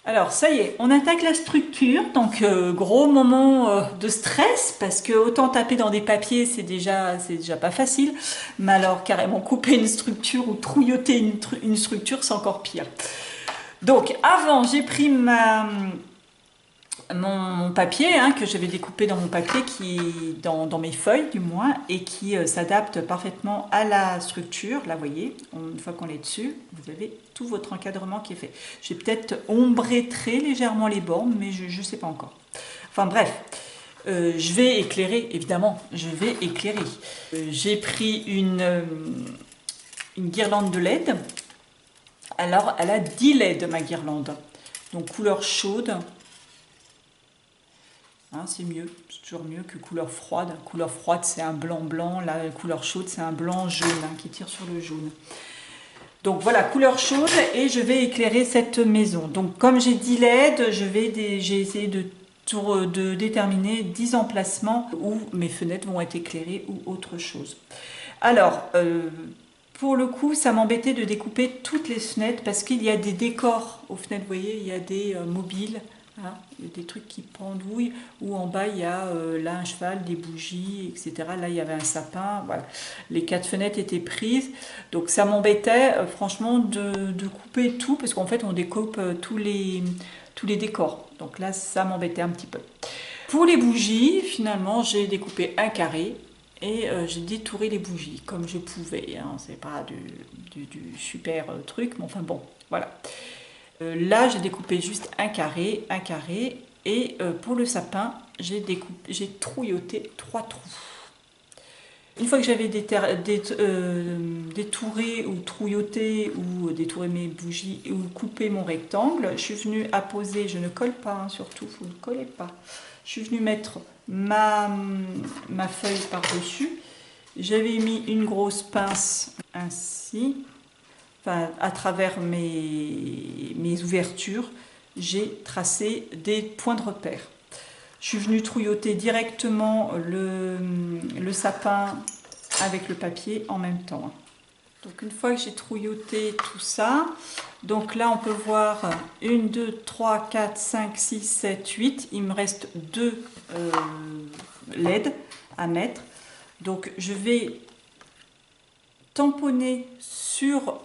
Alors ça y est, on attaque la structure, donc gros moment de stress parce que autant taper dans des papiers c'est déjà pas facile, mais alors carrément couper une structure ou trouilloter une structure c'est encore pire. Donc avant j'ai pris mon papier que j'avais découpé dans mon papier dans mes feuilles du moins et qui s'adapte parfaitement à la structure. Là vous voyez, une fois qu'on est dessus, vous avez tout votre encadrement qui est fait. J'ai peut-être ombré très légèrement les bornes mais je ne sais pas encore. Enfin bref, je vais éclairer, évidemment, je vais éclairer. J'ai pris une guirlande de LED. Alors elle a 10 LED ma guirlande, donc couleur chaude. C'est mieux, c'est toujours mieux que couleur froide. Couleur froide, c'est un blanc-blanc. La couleur chaude, c'est un blanc-jaune qui tire sur le jaune. Donc voilà, couleur chaude et je vais éclairer cette maison. Donc comme j'ai 10 LED, j'ai essayé de déterminer 10 emplacements où mes fenêtres vont être éclairées ou autre chose. Alors, pour le coup, ça m'embêtait de découper toutes les fenêtres parce qu'il y a des décors aux fenêtres, vous voyez, il y a des mobiles. Il y a des trucs qui pendouillent, ou en bas il y a là un cheval, des bougies, etc. Là il y avait un sapin, voilà. Les 4 fenêtres étaient prises, donc ça m'embêtait franchement de couper tout, parce qu'en fait on découpe tous les décors. Donc là ça m'embêtait un petit peu. Pour les bougies, finalement j'ai découpé un carré, et j'ai détouré les bougies comme je pouvais. C'est pas du super truc, mais enfin bon, voilà. Là, j'ai découpé juste un carré, et pour le sapin, j'ai trouilloté 3 trous. Une fois que j'avais détouré ou trouilloté ou détouré mes bougies ou coupé mon rectangle, je suis venue apposer, je ne colle pas, surtout, vous ne collez pas. Je suis venue mettre ma feuille par-dessus. J'avais mis une grosse pince ainsi. Enfin, à travers mes ouvertures, j'ai tracé des points de repère. Je suis venue trouilloter directement le sapin avec le papier en même temps. Donc une fois que j'ai trouilloté tout ça, donc là on peut voir 1, 2, 3, 4, 5, 6, 7, 8. Il me reste 2 LED à mettre. Donc je vais tamponner sur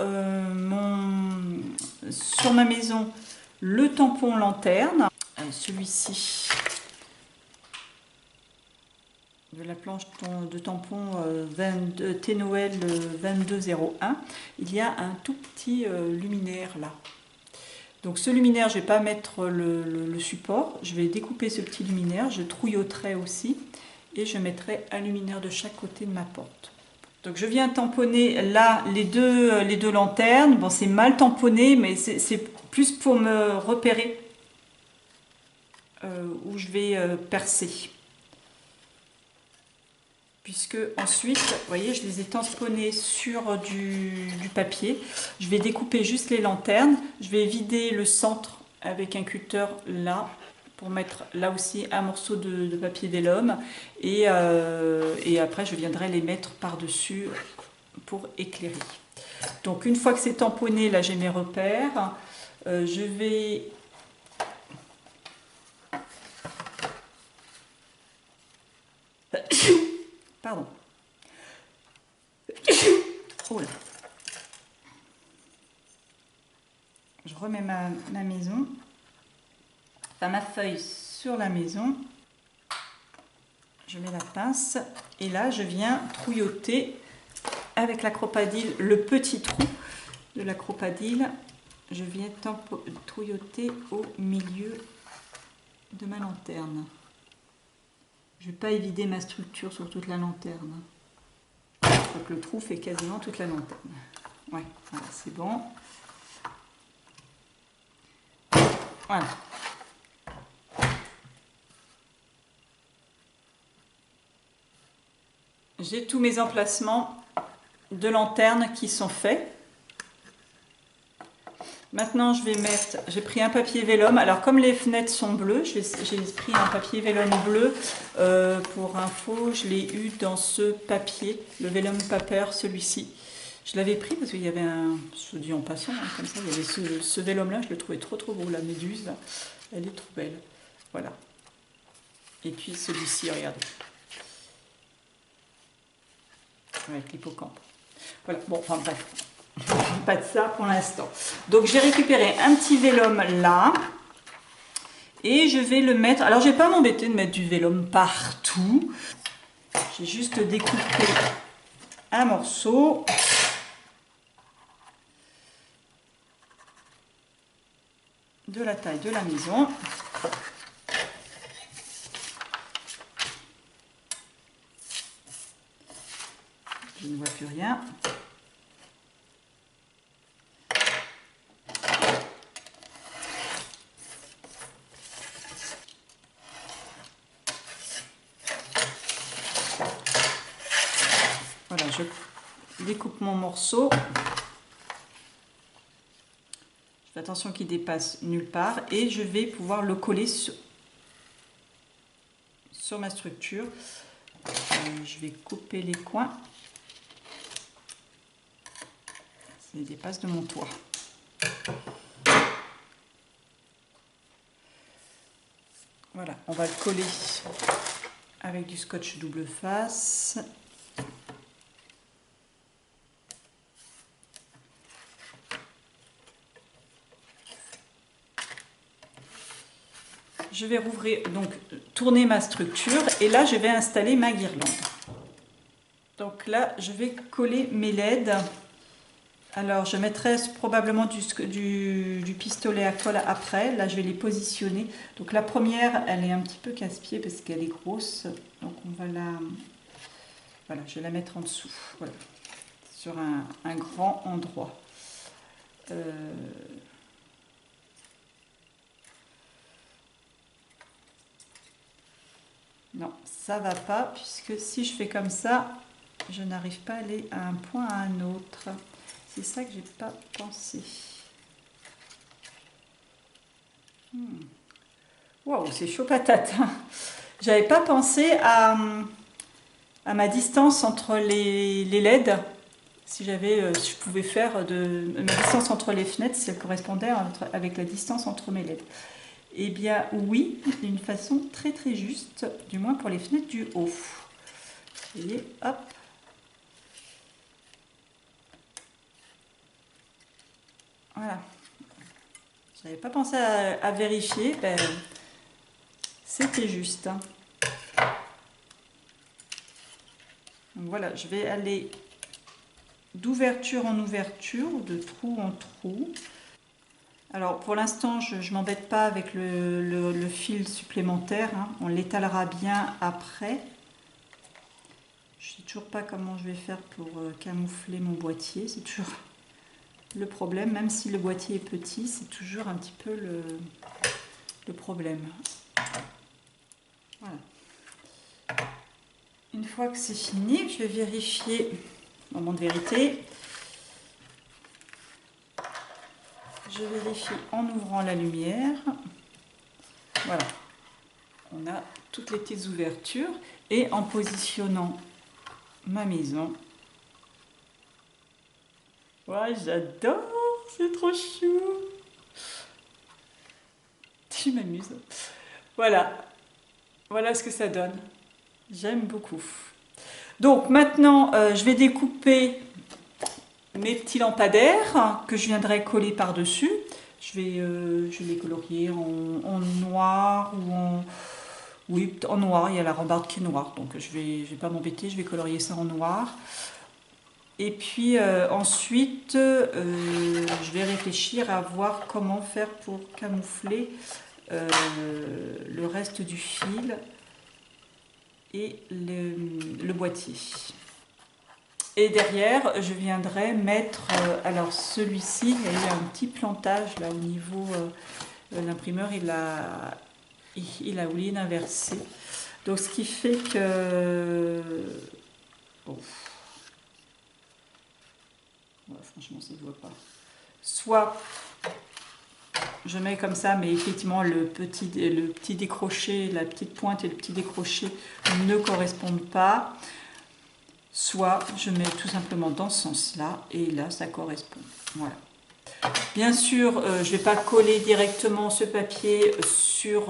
ma maison le tampon lanterne, celui-ci de la planche de tampon T-Noël 2201. Il y a un tout petit luminaire là. Donc ce luminaire, je ne vais pas mettre le support, je vais découper ce petit luminaire, je trouilloterai aussi et je mettrai un luminaire de chaque côté de ma porte. Donc je viens tamponner là les deux lanternes. Bon, c'est mal tamponné, mais c'est plus pour me repérer où je vais percer. Puisque ensuite, vous voyez, je les ai tamponnés sur du papier. Je vais découper juste les lanternes. Je vais vider le centre avec un cutter là, pour mettre là aussi un morceau de papier vélum, et après je viendrai les mettre par-dessus pour éclairer. Donc une fois que c'est tamponné, là j'ai mes repères, je vais pardon. Oh là. Je remets ma maison, enfin ma feuille sur la maison, je mets la pince et là je viens trouilloter avec la cropadile le petit trou de la cropadile. Je viens trouilloter au milieu de ma lanterne. Je ne vais pas évider ma structure sur toute la lanterne. Donc le trou fait quasiment toute la lanterne. Ouais, voilà, c'est bon. Voilà. J'ai tous mes emplacements de lanterne qui sont faits. Maintenant, j'ai pris un papier vélum. Alors, comme les fenêtres sont bleues, j'ai pris un papier vélum bleu. Pour info, je l'ai eu dans ce papier, le vélum paper, celui-ci. Je l'avais pris parce qu'il y avait un, je dis en passant, hein, comme ça, il y avait ce vélum là, je le trouvais trop beau, la méduse là, elle est trop belle. Voilà. Et puis celui-ci, regardez. Avec l'hippocampe. Voilà, bon, enfin bref, pas de ça pour l'instant. Donc j'ai récupéré un petit vélum là. Et je vais le mettre, alors je ne vais pas m'embêter de mettre du vélum partout. J'ai juste découpé un morceau. De la taille de la maison. Je ne vois plus rien. Voilà, je découpe mon morceau. Je fais attention qu'il dépasse nulle part et je vais pouvoir le coller sur ma structure. Je vais couper les coins. Ça dépasse de mon toit. Voilà, on va le coller avec du scotch double face. Je vais rouvrir, donc tourner ma structure et là je vais installer ma guirlande. Donc là je vais coller mes LED. Alors je mettrai probablement du pistolet à colle après. Là je vais les positionner. Donc la première elle est un petit peu casse-pied parce qu'elle est grosse. Donc on va voilà, je vais la mettre en dessous. Voilà, sur un grand endroit. Non, ça va pas, puisque si je fais comme ça, je n'arrive pas à aller à un point à un autre. C'est ça que j'ai pas pensé. Waouh, c'est chaud patate. J'avais pas pensé à ma distance entre les LED. Si je pouvais faire ma distance entre les fenêtres, si elle correspondait avec la distance entre mes LED. Eh bien oui, d'une façon très juste, du moins pour les fenêtres du haut. Vous voyez, hop. Voilà. Je n'avais pas pensé à vérifier, ben, c'était juste. Hein. Donc voilà, je vais aller d'ouverture en ouverture, de trou en trou. Alors pour l'instant, je ne m'embête pas avec le fil supplémentaire, hein. On l'étalera bien après. Je ne sais toujours pas comment je vais faire pour camoufler mon boîtier, c'est toujours le problème, même si le boîtier est petit, c'est toujours un petit peu le problème. Voilà. Une fois que c'est fini, je vais vérifier, moment de vérité. Je vérifie en ouvrant la lumière. Voilà. On a toutes les petites ouvertures et en positionnant ma maison. Ouais, j'adore, c'est trop chou. Tu m'amuses. Voilà. Voilà ce que ça donne. J'aime beaucoup. Donc maintenant, je vais découper mes petits lampadaires que je viendrai coller par-dessus. Je vais les colorier en noir ou en... Oui, en noir, il y a la rambarde qui est noire, donc je vais pas m'embêter, je vais colorier ça en noir. Et puis ensuite, je vais réfléchir à voir comment faire pour camoufler le reste du fil et le boîtier. Et derrière, je viendrai mettre, alors celui-ci, il y a eu un petit plantage là au niveau, l'imprimeur il a oublié d'inverser. Donc ce qui fait que, bon, ouais, franchement ça ne se voit pas. Soit je mets comme ça, mais effectivement le petit décroché, la petite pointe et le petit décroché ne correspondent pas. soit je mets tout simplement dans ce sens-là, et là ça correspond. Voilà. Bien sûr, je ne vais pas coller directement ce papier sur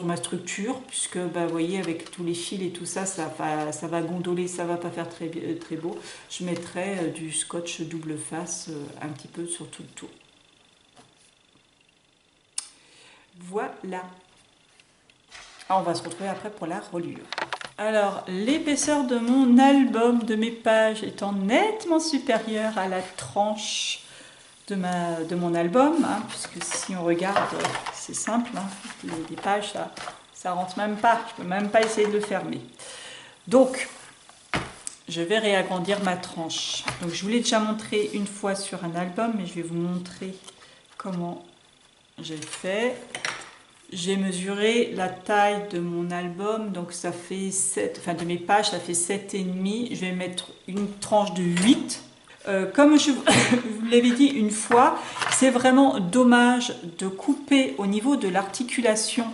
ma structure, puisque bah, vous voyez, avec tous les fils et tout ça, ça va gondoler, ça va pas faire très, très beau. Je mettrai du scotch double face un petit peu sur tout le tour. Voilà. On va se retrouver après pour la reliure. Alors, l'épaisseur de mon album, de mes pages, étant nettement supérieure à la tranche de mon album, hein, puisque si on regarde, c'est simple, hein, les pages, ça rentre même pas, je peux même pas essayer de le fermer. Donc, je vais réagrandir ma tranche. Donc, je vous l'ai déjà montré une fois sur un album, mais je vais vous montrer comment j'ai fait. J'ai mesuré la taille de mon album, donc ça fait 7, enfin de mes pages, ça fait 7,5. Je vais mettre une tranche de 8. Comme je vous l'avais dit une fois, c'est vraiment dommage de couper au niveau de l'articulation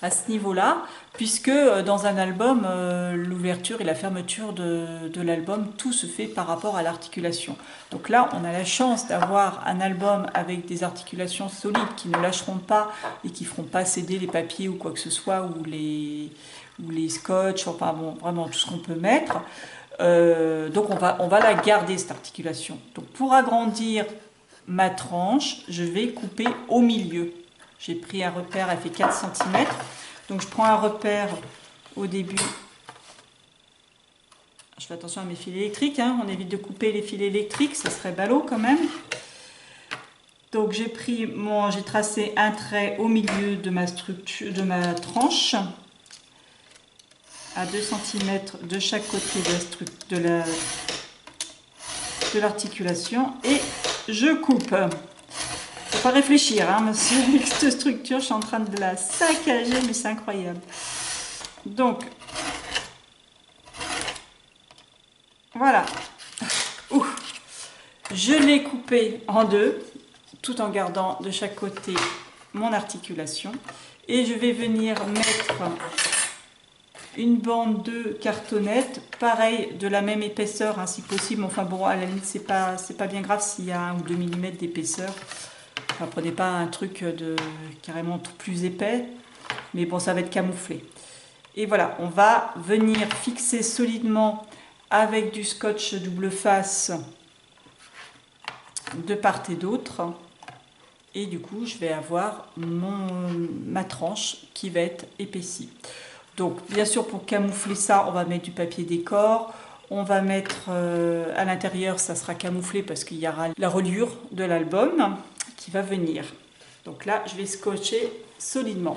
à ce niveau-là, puisque dans un album, l'ouverture et la fermeture de l'album, tout se fait par rapport à l'articulation. Donc là, on a la chance d'avoir un album avec des articulations solides qui ne lâcheront pas et qui ne feront pas céder les papiers ou quoi que ce soit, ou les scotch, enfin bon, vraiment tout ce qu'on peut mettre. Donc on va la garder, cette articulation. Donc pour agrandir ma tranche, je vais couper au milieu. J'ai pris un repère, elle fait 4 cm. Donc je prends un repère au début. Je fais attention à mes fils électriques, hein. On évite de couper les fils électriques, ça serait ballot quand même. Donc j'ai tracé un trait au milieu de ma structure, de ma tranche, à 2 cm de chaque côté de l'articulation, et je coupe. Faut pas réfléchir, hein, monsieur, avec cette structure, je suis en train de la saccager, mais c'est incroyable. Donc, voilà. Je l'ai coupé en deux, tout en gardant de chaque côté mon articulation. Et je vais venir mettre une bande de cartonnette, pareil, de la même épaisseur, hein, si possible. Enfin bon, à la limite, c'est pas bien grave s'il y a 1 ou 2 mm d'épaisseur. Enfin, prenez pas un truc carrément plus épais, mais bon, ça va être camouflé. Et voilà, on va venir fixer solidement avec du scotch double face de part et d'autre. Et du coup, je vais avoir ma tranche qui va être épaissie. Donc, bien sûr, pour camoufler ça, on va mettre du papier décor. On va mettre à l'intérieur, ça sera camouflé parce qu'il y aura la reliure de l'album qui va venir. Donc là, je vais scotcher solidement.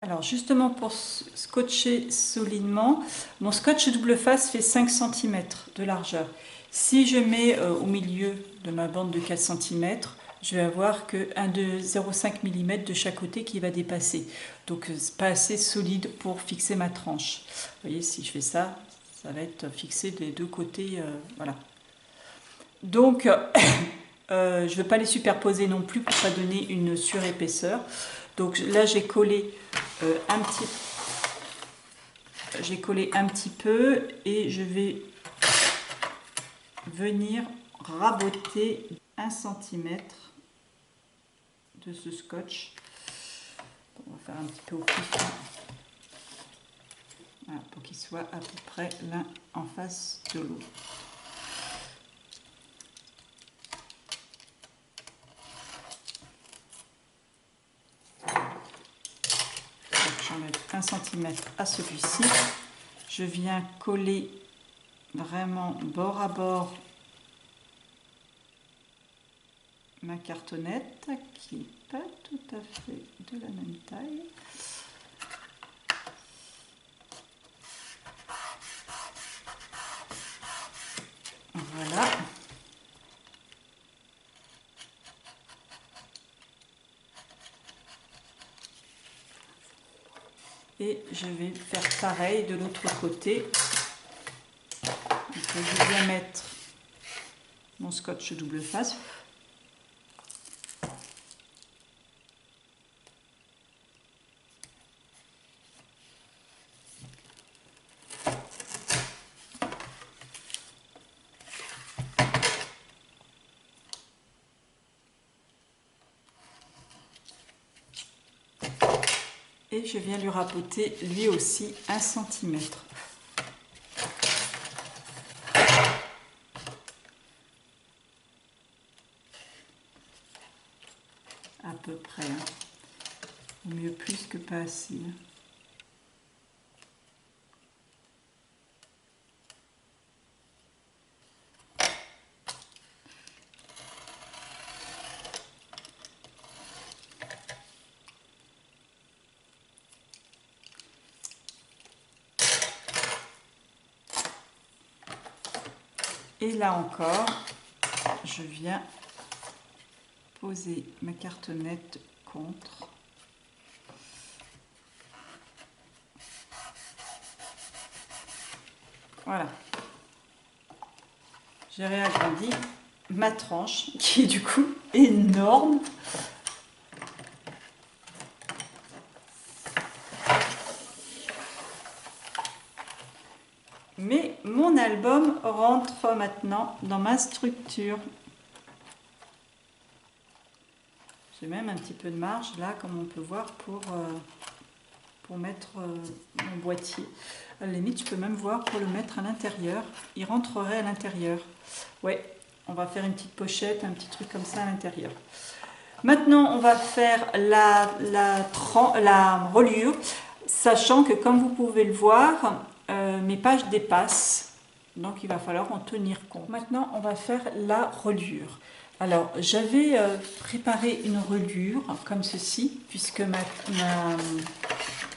Alors justement, pour scotcher solidement, mon scotch double face fait 5 cm de largeur. Si je mets au milieu de ma bande de 4 cm, je vais avoir que 0,5 mm de chaque côté qui va dépasser. Donc c'est pas assez solide pour fixer ma tranche. Vous voyez, si je fais ça, ça va être fixé des deux côtés. Voilà. Donc je ne veux pas les superposer non plus pour ne pas donner une surépaisseur. Donc là j'ai collé un petit peu et je vais venir raboter 1 cm de ce scotch. On va faire un petit peu au pif, voilà, pour qu'ils soient à peu près l'un en face de l'autre. J'enlève 1 cm à celui-ci. Je viens coller vraiment bord à bord ma cartonnette qui n'est pas tout à fait de la même taille. Voilà. Et je vais faire pareil de l'autre côté. Donc, je viens mettre mon scotch double face. Et je viens lui raboter lui aussi 1 cm. À peu près. Mieux plus que pas assez. Et là encore, je viens poser ma cartonnette contre. Voilà. J'ai réagrandi ma tranche qui est du coup énorme. Mais mon album rentre maintenant dans ma structure. J'ai même un petit peu de marge là, comme on peut voir, pour mettre mon boîtier. À la limite, je peux même voir pour le mettre à l'intérieur. Il rentrerait à l'intérieur. Ouais, on va faire une petite pochette, un petit truc comme ça à l'intérieur. Maintenant, on va faire la reliure, sachant que comme vous pouvez le voir, mes pages dépassent. Donc, il va falloir en tenir compte. Maintenant, on va faire la reliure. Alors, j'avais préparé une reliure comme ceci, puisque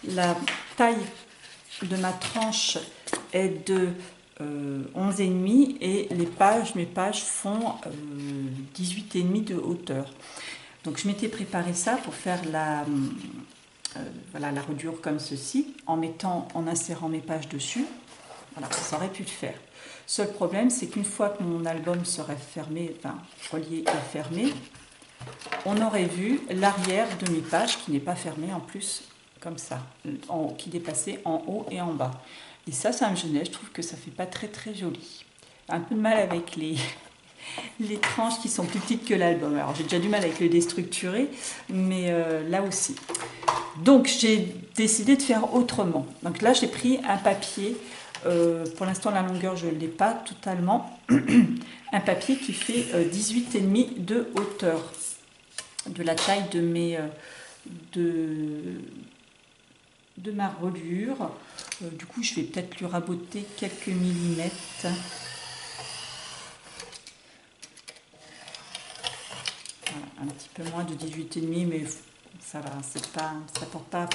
la taille de ma tranche est de 11,5 et mes pages font 18,5 de hauteur. Donc je m'étais préparé ça pour faire voilà, la reliure comme ceci, en insérant mes pages dessus. Voilà, ça aurait pu le faire. Seul problème, c'est qu'une fois que mon album serait fermé, enfin relié et fermé, on aurait vu l'arrière de mes pages qui n'est pas fermé en plus, comme ça, qui dépassait en haut et en bas. Et ça me gênait, je trouve que ça fait pas très très joli. Un peu de mal avec les tranches qui sont plus petites que l'album. Alors j'ai déjà du mal avec le déstructuré, mais là aussi. Donc j'ai décidé de faire autrement. Donc là j'ai pris un papier, pour l'instant la longueur je ne l'ai pas totalement, un papier qui fait 18,5 de hauteur, de la taille de ma reliure. Du coup je vais peut-être lui raboter quelques millimètres. Un petit peu moins de 18,5, mais ça va, ça ne porte pas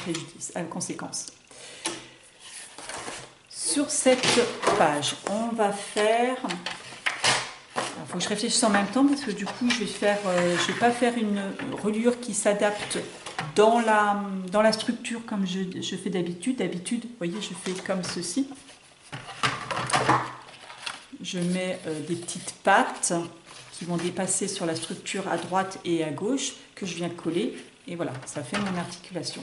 à conséquence. Sur cette page, on va faire... Il faut que je réfléchisse en même temps parce que du coup, je vais pas faire une reliure qui s'adapte dans la structure comme je fais d'habitude. D'habitude, vous voyez, je fais comme ceci. Je mets des petites pattes qui vont dépasser sur la structure à droite et à gauche que je viens coller et voilà, ça fait mon articulation.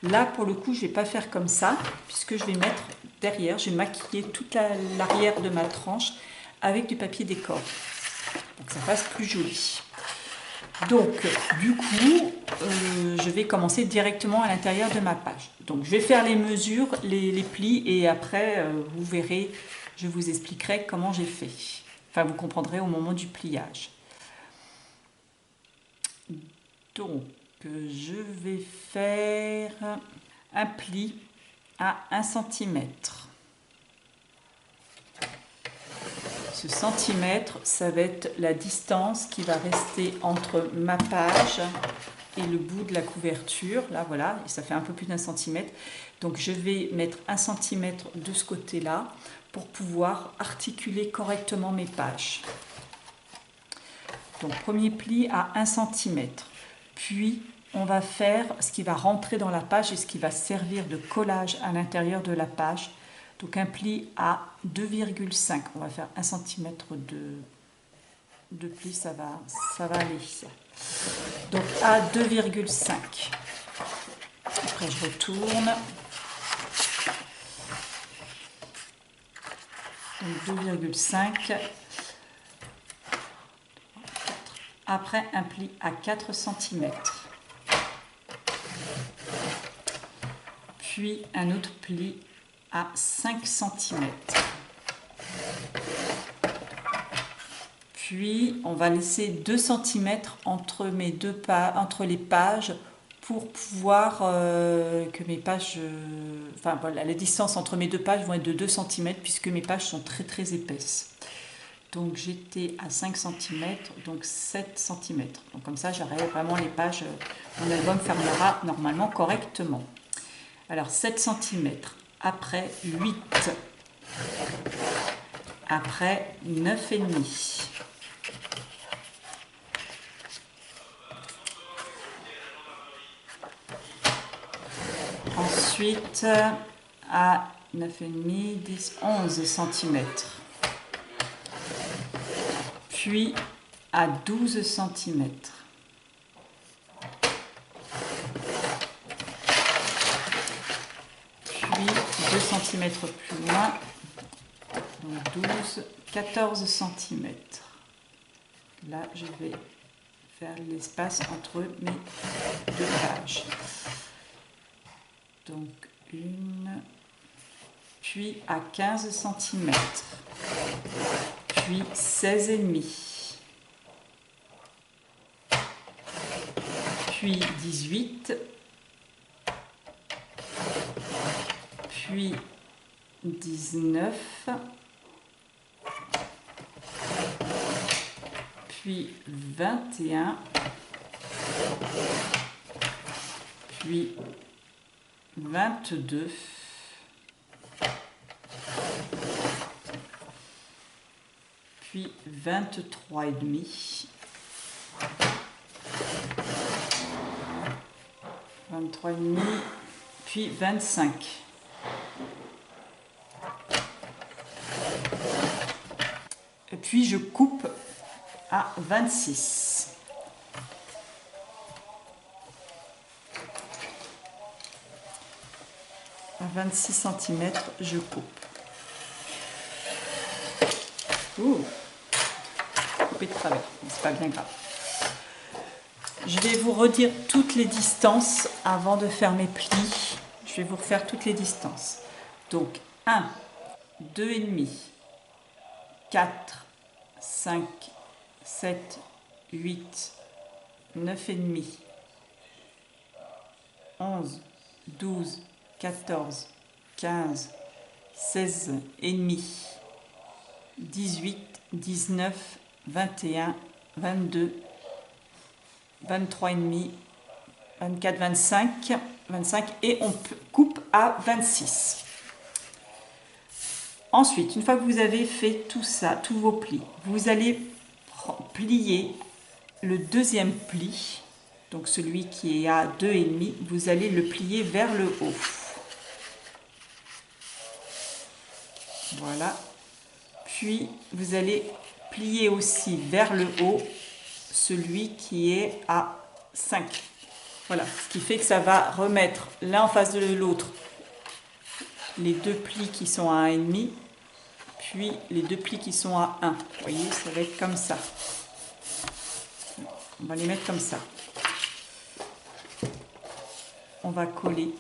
Là pour le coup je vais pas faire comme ça puisque je vais mettre derrière, je vais maquiller toute l'arrière de ma tranche avec du papier décor pour que ça fasse plus joli. Donc du coup je vais commencer directement à l'intérieur de ma page. Donc je vais faire les mesures, les plis et après vous verrez, je vous expliquerai comment j'ai fait. Enfin, vous comprendrez au moment du pliage. Donc, je vais faire un pli à 1 cm. Ce centimètre, ça va être la distance qui va rester entre ma page et le bout de la couverture. Là, voilà, ça fait un peu plus d'1 centimètre. Donc, je vais mettre 1 cm de ce côté-là pour pouvoir articuler correctement mes pages. Donc premier pli à 1 cm, puis on va faire ce qui va rentrer dans la page et ce qui va servir de collage à l'intérieur de la page. Donc un pli à 2,5, on va faire 1 cm de pli, ça va aller. Donc à 2,5. Après je retourne. 2,5. Après un pli à 4 cm. puis un autre pli à 5 cm. Puis on va laisser 2 cm entre les pages pour pouvoir que mes pages, enfin voilà, la distance entre mes deux pages vont être de 2 cm puisque mes pages sont très très épaisses. Donc j'étais à 5 cm, donc 7 cm. Donc comme ça j'aurai vraiment les pages, mon album fermera normalement correctement. Alors 7 cm, après 8, après 9,5. Ensuite à 9,5, 10, 11 cm. Puis à 12 cm. Puis 2 cm plus loin, donc 12, 14 cm. Là, je vais faire l'espace entre mes deux pages. Donc une, puis à 15 cm. Puis 16,5, puis 18, puis 19, puis 21, puis 22, puis 23,5, 23,5, puis 25. Et puis je coupe à 26. À 26 cm, je coupe. Ouh, coupé de travers, c'est pas bien grave. Je vais vous redire toutes les distances avant de faire mes plis. Je vais vous refaire toutes les distances. Donc 1, 2,5, 4, 5, 7, 8, 9,5, 11, 12, 14, 15, 16,5, 18, 19, 21, 22, 23,5, 24, 25 et on coupe à 26. Ensuite, une fois que vous avez fait tout ça, tous vos plis, vous allez plier le deuxième pli, donc celui qui est à 2,5, vous allez le plier vers le haut. Voilà. Puis vous allez plier aussi vers le haut celui qui est à 5. Voilà, ce qui fait que ça va remettre l'un en face de l'autre les deux plis qui sont à 1,5, puis les deux plis qui sont à 1. Vous voyez, ça va être comme ça. On va les mettre comme ça. On va coller.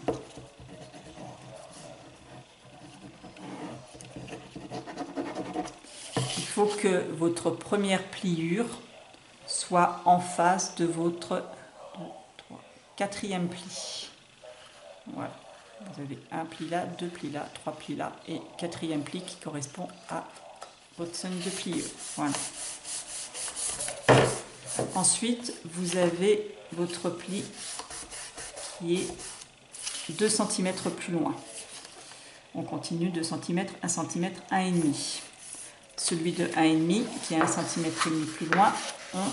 Il faut que votre première pliure soit en face de votre quatrième pli. Voilà. Vous avez un pli là, deux plis là, trois plis là et quatrième pli qui correspond à votre zone de pliure. Voilà. Ensuite, vous avez votre pli qui est 2 cm plus loin. On continue 2 cm, 1 cm, 1,5. Celui de 1,5 qui est 1,5 cm plus loin, on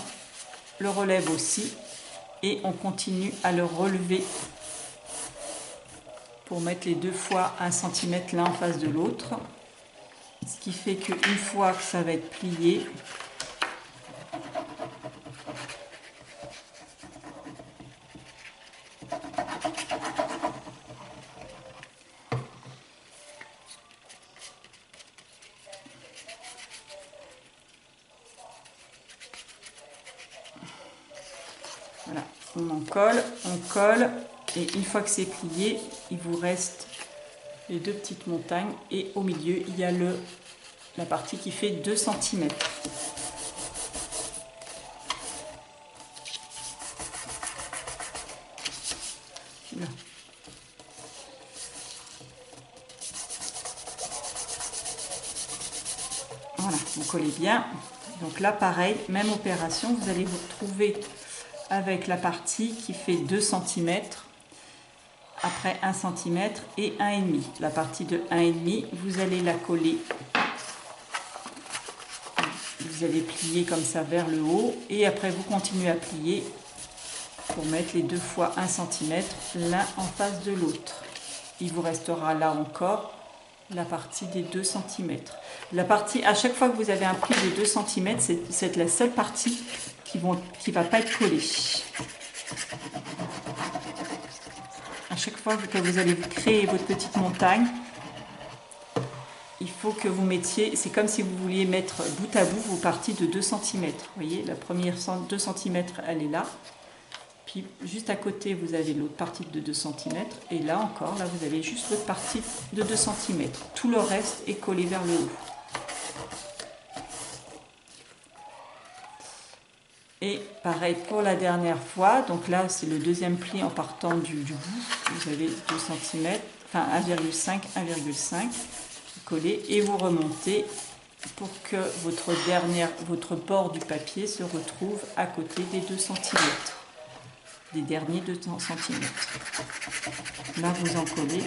le relève aussi et on continue à le relever pour mettre les deux fois 1 cm l'un en face de l'autre. Ce qui fait qu'une fois que ça va être plié, voilà, on colle, Et une fois que c'est plié, il vous reste les deux petites montagnes et au milieu, il y a la partie qui fait 2 cm. Là. Voilà, vous collez bien. Donc là, pareil, même opération, vous allez vous retrouver avec la partie qui fait 2 cm, après 1 cm et 1,5. La partie de 1,5, vous allez la coller. Vous allez plier comme ça vers le haut et après vous continuez à plier pour mettre les 2 fois 1 cm l'un en face de l'autre. Il vous restera là encore la partie des 2 cm. La partie, à chaque fois que vous avez un pli de 2 cm, c'est la seule partie qui ne va pas être collée. À chaque fois que vous allez créer votre petite montagne, il faut que vous mettiez, c'est comme si vous vouliez mettre bout à bout vos parties de 2 cm. Vous voyez, la première 2 cm, elle est là. Puis juste à côté, vous avez l'autre partie de 2 cm. Et là encore, là, vous avez juste votre partie de 2 cm. Tout le reste est collé vers le haut. Et pareil pour la dernière fois. Donc là, c'est le deuxième pli en partant du bout. Vous avez 2 cm, enfin 1,5, 1,5. Vous collez et vous remontez pour que votre bord du papier se retrouve à côté des 2 cm. Des derniers 2 cm. Là, vous en collez.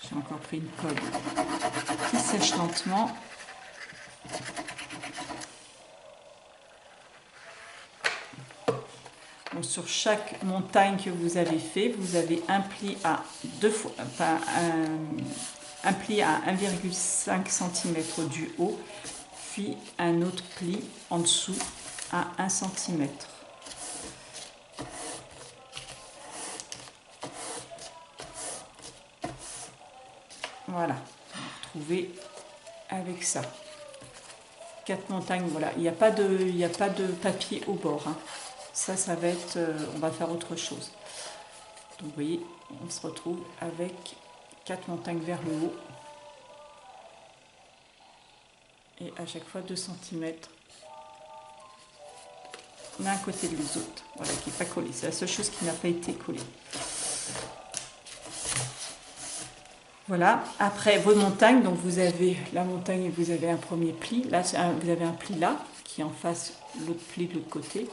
J'ai encore pris une colle qui sèche lentement. Donc, sur chaque montagne que vous avez fait, vous avez un pli à 2 fois, enfin un pli à 1,5 cm du haut, puis un autre pli en dessous à 1 cm. Voilà, vous vous retrouvez avec ça. 4 montagnes, voilà. Il n'y a pas de papier au bord. Hein. Ça va être, on va faire autre chose. Donc vous voyez, on se retrouve avec 4 montagnes vers le haut. Et à chaque fois 2 cm l'un côté de l'autre. Voilà, qui n'est pas collé. C'est la seule chose qui n'a pas été collée. Voilà, après vos montagnes, donc vous avez la montagne et vous avez un premier pli. Là, vous avez un pli là, qui est en face, l'autre pli de l'autre côté.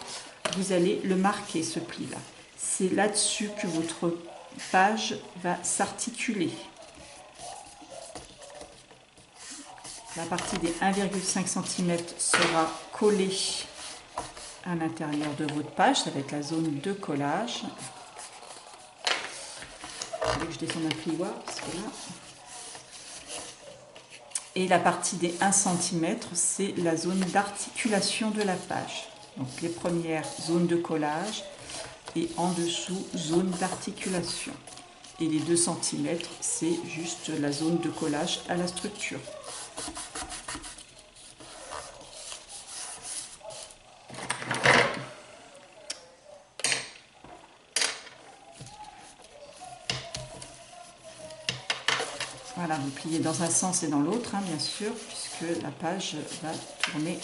Vous allez le marquer, ce pli-là. C'est là-dessus que votre page va s'articuler. La partie des 1,5 cm sera collée à l'intérieur de votre page. Ça va être la zone de collage. Je descends un plioir parce que là. Et la partie des 1 cm, c'est la zone d'articulation de la page. Donc les premières zones de collage et en dessous zone d'articulation. Et les 2 cm, c'est juste la zone de collage à la structure. Voilà, vous pliez dans un sens et dans l'autre, hein, bien sûr, puisque la page va tourner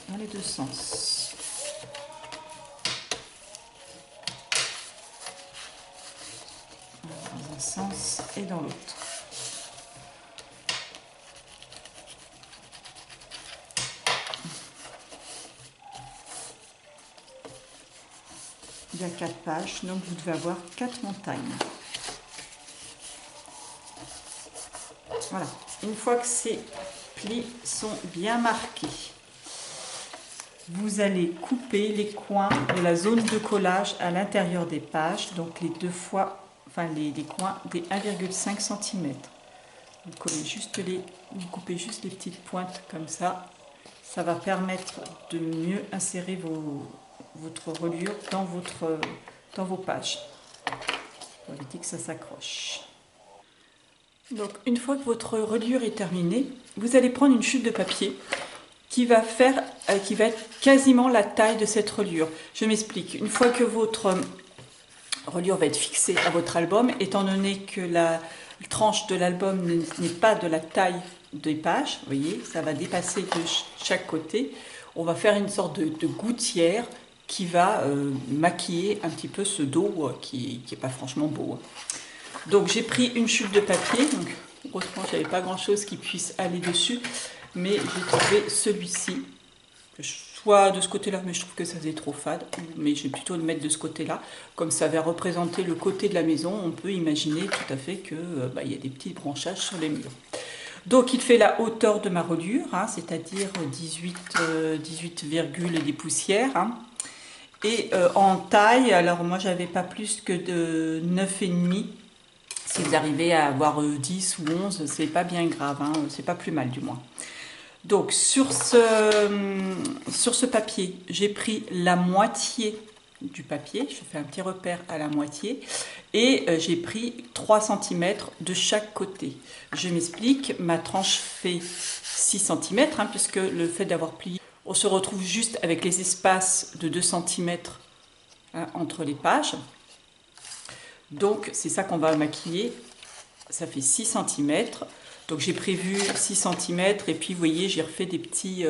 dans les deux sens. Dans un sens et dans l'autre. Il y a 4 pages, donc vous devez avoir 4 montagnes. Voilà, une fois que ces plis sont bien marqués, vous allez couper les coins de la zone de collage à l'intérieur des pages, donc les 2 fois, enfin les coins des 1,5 cm. Vous coupez juste les petites pointes comme ça. Ça va permettre de mieux insérer votre reliure dans vos pages, pour éviter que ça s'accroche. Donc une fois que votre reliure est terminée, vous allez prendre une chute de papier qui va être quasiment la taille de cette reliure. Je m'explique. Une fois que votre reliure va être fixée à votre album, étant donné que la tranche de l'album n'est pas de la taille des pages, vous voyez, ça va dépasser de chaque côté. On va faire une sorte de gouttière qui va maquiller un petit peu ce dos qui n'est pas franchement beau. Donc j'ai pris une chute de papier, donc heureusement j'avais pas grand chose qui puisse aller dessus, mais j'ai trouvé celui-ci, soit de ce côté-là, mais je trouve que ça faisait trop fade, mais je vais plutôt le mettre de ce côté-là, comme ça va représenter le côté de la maison, on peut imaginer tout à fait que y a des petits branchages sur les murs. Donc il fait la hauteur de ma reliure, hein, c'est-à-dire 18 virgule des poussières. Hein. Et en taille, alors moi j'avais pas plus que de 9,5. Si vous arrivez à avoir 10 ou 11, c'est pas bien grave, hein, c'est pas plus mal du moins. Donc sur ce papier, j'ai pris la moitié du papier, je fais un petit repère à la moitié, et j'ai pris 3 cm de chaque côté. Je m'explique, ma tranche fait 6 cm, hein, puisque le fait d'avoir plié, on se retrouve juste avec les espaces de 2 cm hein, entre les pages. Donc c'est ça qu'on va maquiller, ça fait 6 cm. Donc j'ai prévu 6 cm et puis vous voyez j'ai refait des petits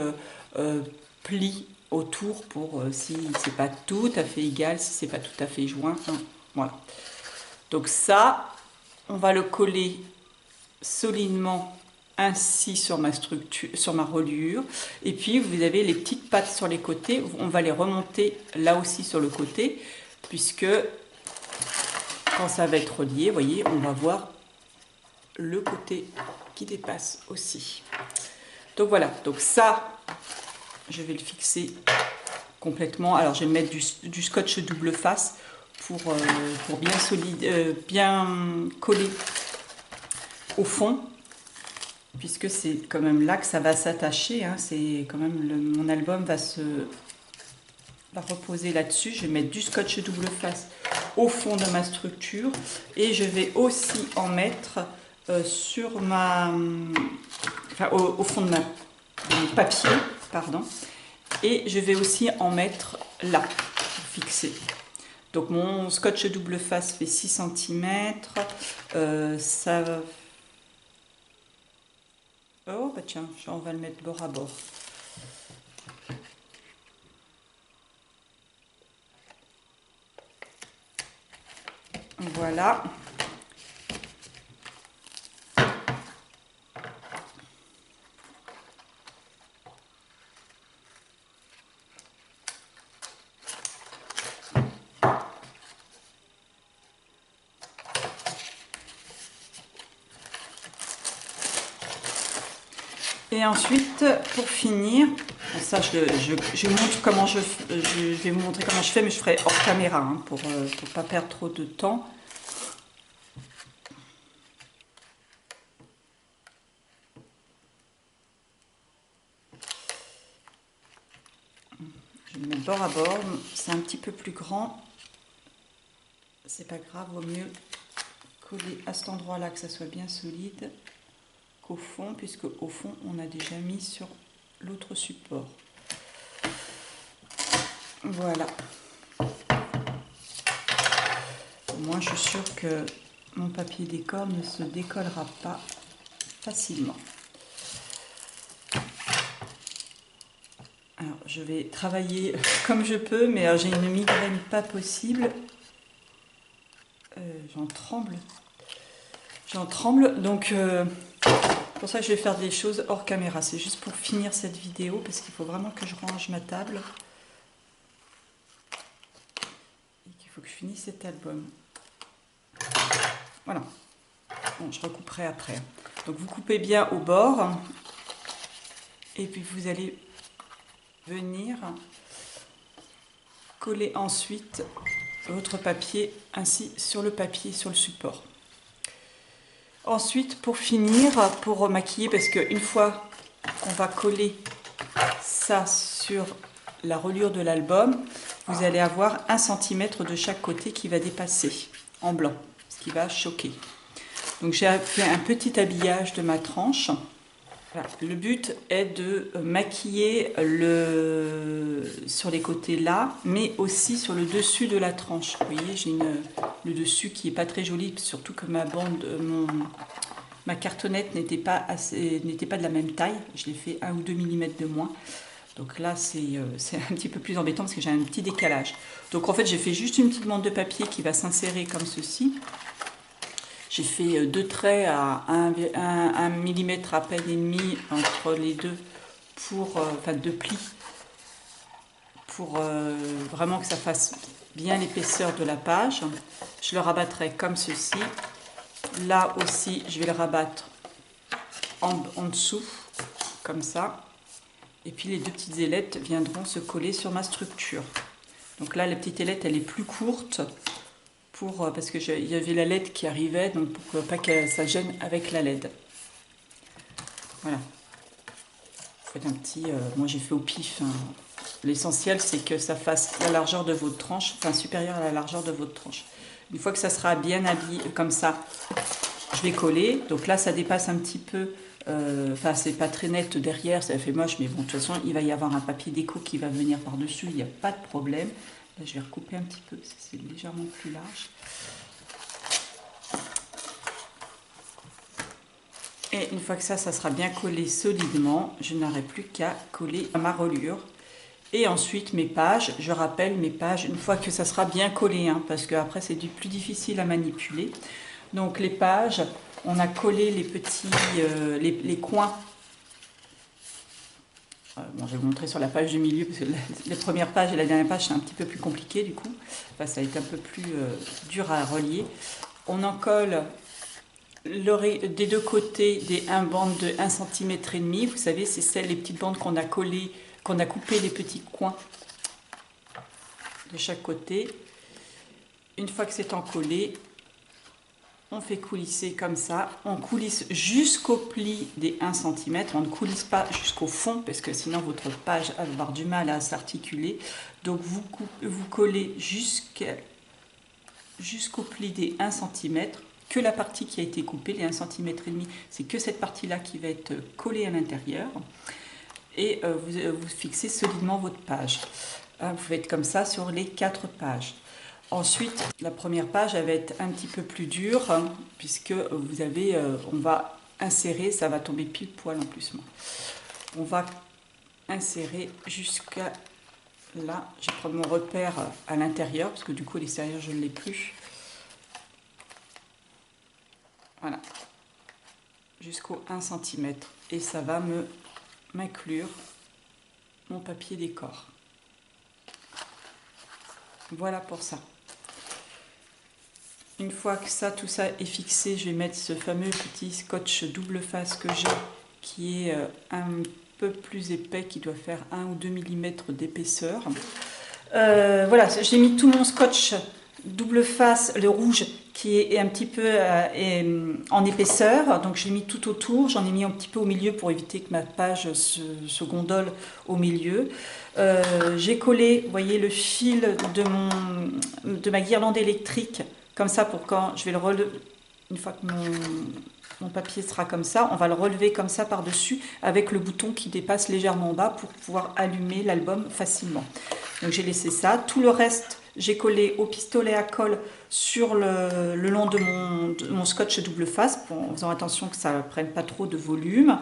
plis autour pour si c'est pas tout à fait égal, si c'est pas tout à fait joint. Hein, voilà. Donc ça, on va le coller solidement ainsi sur ma structure, sur ma reliure. Et puis vous avez les petites pattes sur les côtés, on va les remonter là aussi sur le côté, puisque quand ça va être relié, vous voyez, on va voir le côté qui dépasse aussi. Donc voilà, donc ça, je vais le fixer complètement. Alors je vais mettre du scotch double face pour bien solide, bien coller au fond, puisque c'est quand même là que ça va s'attacher. Hein, c'est quand même mon album va reposer là-dessus. Je vais mettre du scotch double face au fond de ma structure et je vais aussi en mettre sur ma, enfin au fond de mon papier, pardon, et je vais aussi en mettre là, fixé. Donc mon scotch double face fait 6 cm, ça va... Oh bah tiens, on va le mettre bord à bord. Voilà. Et ensuite, pour finir, ça je montre comment je vais vous montrer comment je fais, mais je ferai hors caméra hein, pour pas perdre trop de temps. Je vais le mettre bord à bord, c'est un petit peu plus grand, c'est pas grave, vaut mieux coller à cet endroit-là que ça soit bien solide qu'au fond, puisque au fond on a déjà mis sur l'autre support. Voilà. Moi je suis sûre que mon papier décor ne se décollera pas facilement. Alors je vais travailler comme je peux, mais j'ai une migraine pas possible. J'en tremble. J'en tremble, donc pour ça que je vais faire des choses hors caméra. C'est juste pour finir cette vidéo, parce qu'il faut vraiment que je range ma table. Et qu'il faut que je finisse cet album. Voilà. Bon, je recouperai après. Donc vous coupez bien au bord. Et puis vous allez venir coller ensuite votre papier ainsi sur le papier, sur le support. Ensuite, pour finir, pour maquiller, parce qu'une fois qu'on va coller ça sur la reliure de l'album, vous allez avoir 1 cm de chaque côté qui va dépasser en blanc, ce qui va choquer. Donc j'ai fait un petit habillage de ma tranche. Voilà. Le but est de maquiller sur les côtés là, mais aussi sur le dessus de la tranche. Vous voyez, j'ai le dessus qui est pas très joli, surtout que ma cartonnette n'était pas de la même taille. Je l'ai fait 1 ou 2 mm de moins. Donc là, c'est un petit peu plus embêtant parce que j'ai un petit décalage. Donc en fait, j'ai fait juste une petite bande de papier qui va s'insérer comme ceci. J'ai fait 2 traits à 1 mm à peine et demi entre les deux, enfin 2 plis, pour vraiment que ça fasse bien l'épaisseur de la page. Je le rabattrai comme ceci. Là aussi, je vais le rabattre en dessous, comme ça. Et puis les 2 petites ailettes viendront se coller sur ma structure. Donc là, la petite ailette, elle est plus courte, parce que il y avait la LED qui arrivait, donc pour pas que ça gêne avec la LED. Voilà. Faites un petit... moi j'ai fait au pif. Hein. L'essentiel c'est que ça fasse la largeur de votre tranche, enfin supérieure à la largeur de votre tranche. Une fois que ça sera bien habillé comme ça, je vais coller. Donc là ça dépasse un petit peu, enfin c'est pas très net derrière, ça fait moche, mais bon de toute façon il va y avoir un papier déco qui va venir par dessus, il n'y a pas de problème. Là, je vais recouper un petit peu, parce que c'est légèrement plus large. Et une fois que ça sera bien collé solidement, je n'aurai plus qu'à coller ma reliure. Et ensuite, mes pages, je rappelle mes pages, une fois que ça sera bien collé, hein, parce qu'après, c'est plus difficile à manipuler. Donc, les pages, on a collé les petits, les coins. Bon, je vais vous montrer sur la page du milieu, parce que les premières pages et la dernière page, c'est un petit peu plus compliqué, du coup. Enfin, ça a été un peu plus dur à relier. On en colle des 2 côtés un bande de 1 cm et demi. Vous savez, c'est les petites bandes qu'on a collées, qu'on a coupé les petits coins de chaque côté. Une fois que c'est encollé, on fait coulisser comme ça. On coulisse jusqu'au pli des 1 cm. On ne coulisse pas jusqu'au fond parce que sinon votre page va avoir du mal à s'articuler. Donc vous collez jusqu'au pli des 1 cm. Que la partie qui a été coupée, les 1 cm et demi, c'est que cette partie-là qui va être collée à l'intérieur. Et vous fixez solidement votre page. Vous faites comme ça sur les 4 pages. Ensuite, la première page, elle va être un petit peu plus dure, hein, puisque vous avez, on va insérer, ça va tomber pile poil en plus. On va insérer jusqu'à là. Je vais prendre mon repère à l'intérieur, parce que du coup, à l'extérieur, je ne l'ai plus. Voilà. Jusqu'au 1 cm. Et ça va m'inclure mon papier décor. Voilà pour ça. Une fois que tout ça est fixé, je vais mettre ce fameux petit scotch double face que j'ai, qui est un peu plus épais, qui doit faire 1 ou 2 mm d'épaisseur. Voilà, j'ai mis tout mon scotch double face, le rouge, qui est un petit peu en épaisseur. Donc j'ai mis tout autour, j'en ai mis un petit peu au milieu pour éviter que ma page se gondole au milieu. J'ai collé, vous voyez, le fil de ma guirlande électrique, comme ça, pour quand je vais le relever, une fois que mon papier sera comme ça, on va le relever comme ça par-dessus, avec le bouton qui dépasse légèrement en bas pour pouvoir allumer l'album facilement. Donc j'ai laissé ça. Tout le reste, j'ai collé au pistolet à colle sur le long de mon scotch double face, en faisant attention que ça ne prenne pas trop de volume.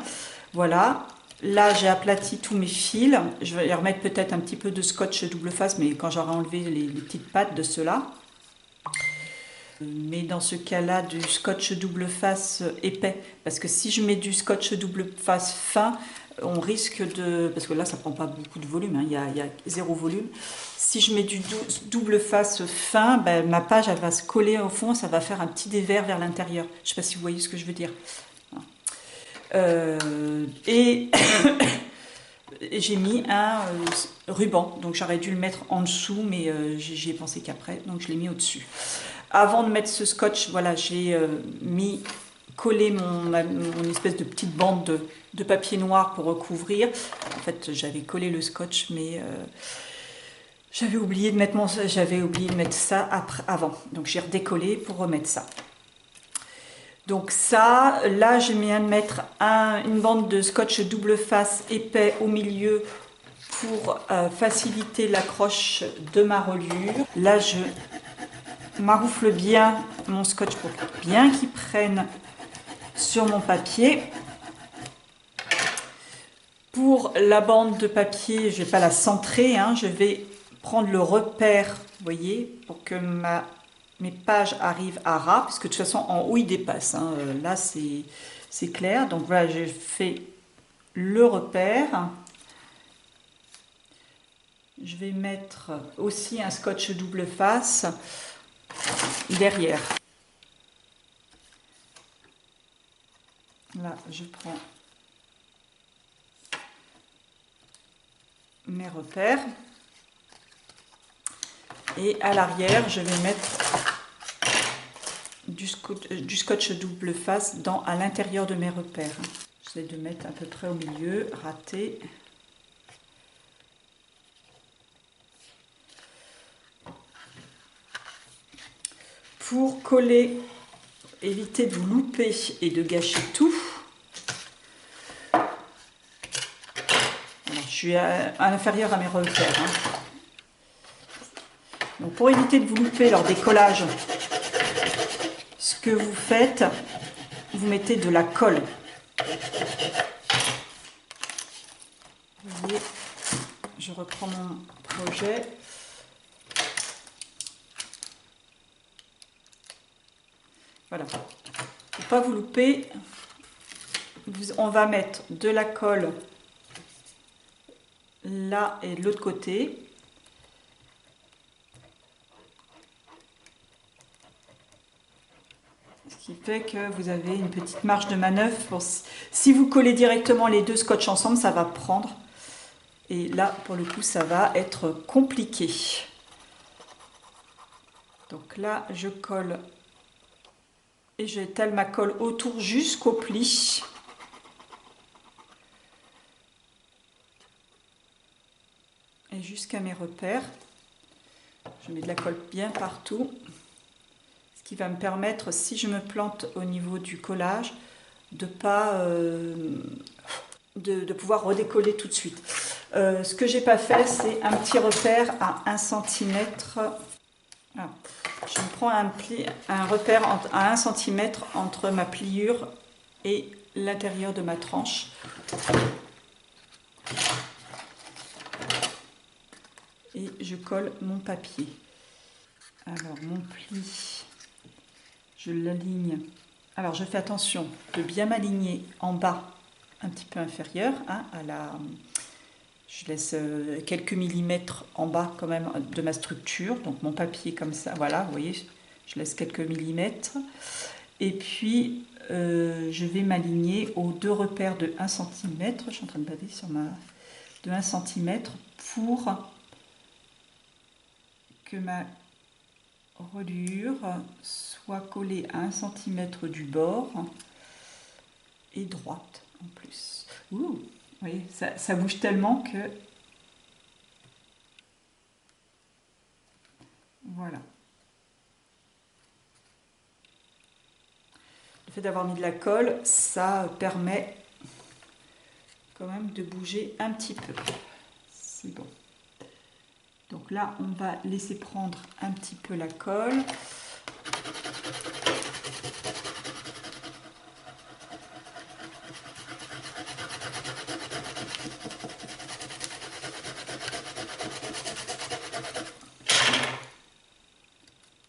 Voilà. Là, j'ai aplati tous mes fils. Je vais y remettre peut-être un petit peu de scotch double face, mais quand j'aurai enlevé les petites pattes de ceux-là. Mais dans ce cas-là, du scotch double face épais. Parce que si je mets du scotch double face fin, on risque de... Parce que là, ça ne prend pas beaucoup de volume, hein, il y a 0 volume. Si je mets du double face fin, ben, ma page elle va se coller au fond, ça va faire un petit dévers vers l'intérieur. Je ne sais pas si vous voyez ce que je veux dire. Et j'ai mis un ruban, donc j'aurais dû le mettre en dessous, mais j'y ai pensé qu'après, donc je l'ai mis au-dessus. Avant de mettre ce scotch, voilà, j'ai collé mon espèce de petite bande de papier noir pour recouvrir. En fait, j'avais collé le scotch, mais j'avais oublié de mettre ça avant. Donc j'ai redécollé pour remettre ça. Donc ça, là je viens de mettre une bande de scotch double face épais au milieu pour faciliter l'accroche de ma reliure. Là je maroufle bien mon scotch pour bien qu'il prenne sur mon papier. Pour la bande de papier, je ne vais pas la centrer, hein, je vais prendre le repère, vous voyez, pour que mes pages arrivent à ras, parce que de toute façon en haut ils dépassent, hein. Là c'est clair. Donc voilà, j'ai fait le repère. Je vais mettre aussi un scotch double face derrière. Là je prends mes repères et à l'arrière je vais mettre du scotch double face à l'intérieur de mes repères. J'essaie de mettre à peu près au milieu, raté. Pour coller, éviter de vous louper et de gâcher tout. Je suis à l'intérieur à mes repères. Hein. Donc pour éviter de vous louper lors des collages, ce que vous faites, vous mettez de la colle. Vous voyez, je reprends mon projet. Voilà. Pour ne pas vous louper, on va mettre de la colle là et de l'autre côté. Ce qui fait que vous avez une petite marge de manœuvre. Si vous collez directement les deux scotch ensemble, ça va prendre. Et là, pour le coup, ça va être compliqué. Donc là, je colle et j'étale ma colle autour jusqu'au pli. Et jusqu'à mes repères. Je mets de la colle bien partout. Ce qui va me permettre, si je me plante au niveau du collage, de pouvoir redécoller tout de suite. Ce que j'ai pas fait, c'est un petit repère à 1 cm. Ah. Je prends un repère à 1 cm entre ma pliure et l'intérieur de ma tranche. Et je colle mon papier. Alors mon pli, je l'aligne. Alors je fais attention de bien m'aligner en bas, un petit peu inférieur, hein, je laisse quelques millimètres en bas quand même de ma structure. Donc mon papier comme ça, voilà, vous voyez, je laisse quelques millimètres. Et puis je vais m'aligner aux deux repères de 1 cm. Je suis en train de bader sur de 1 cm pour que ma reliure soit collée à 1 cm du bord et droite en plus. Ouh, vous voyez, ça bouge tellement que... Voilà. Le fait d'avoir mis de la colle, ça permet quand même de bouger un petit peu. C'est bon. Donc là, on va laisser prendre un petit peu la colle.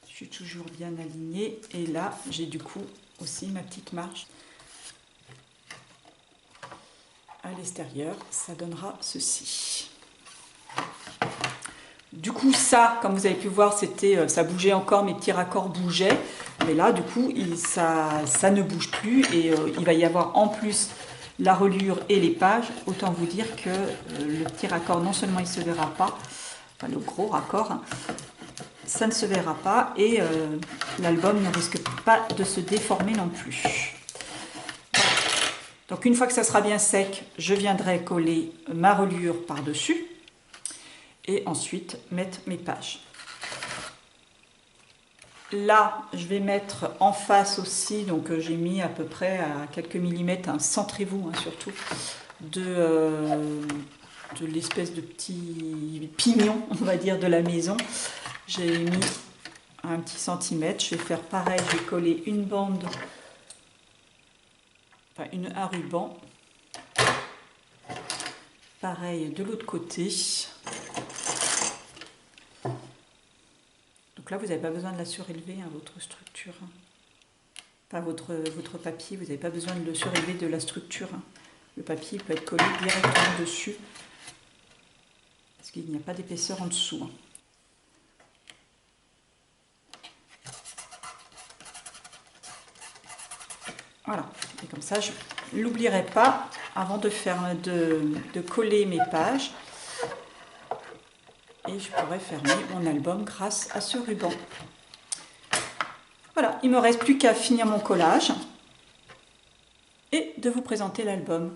Je suis toujours bien alignée. Et là, j'ai du coup aussi ma petite marge à l'extérieur. Ça donnera ceci. Du coup, ça, comme vous avez pu voir, ça bougeait encore, mes petits raccords bougeaient. Mais là, du coup, ça ne bouge plus. Et il va y avoir en plus la reliure et les pages. Autant vous dire que le petit raccord, non seulement il ne se verra pas, enfin le gros raccord, hein, ça ne se verra pas. Et l'album ne risque pas de se déformer non plus. Donc une fois que ça sera bien sec, je viendrai coller ma reliure par-dessus. Et ensuite mettre mes pages. là, je vais mettre en face aussi, donc j'ai mis à peu près à quelques millimètres un centrez-vous, hein, surtout, de l'espèce de petit pignon, on va dire, de la maison. J'ai mis un petit centimètre. Je vais faire pareil, je vais coller une bande, enfin un ruban. Pareil de l'autre côté. Donc là, vous n'avez pas besoin de la surélever, hein, votre structure. Enfin, votre papier, vous n'avez pas besoin de le surélever de la structure. Hein. Le papier peut être collé directement dessus. Parce qu'il n'y a pas d'épaisseur en dessous. Hein. Voilà. Et comme ça, je n'oublierai pas avant de coller mes pages. Et je pourrai fermer mon album grâce à ce ruban. Voilà, il ne me reste plus qu'à finir mon collage et de vous présenter l'album.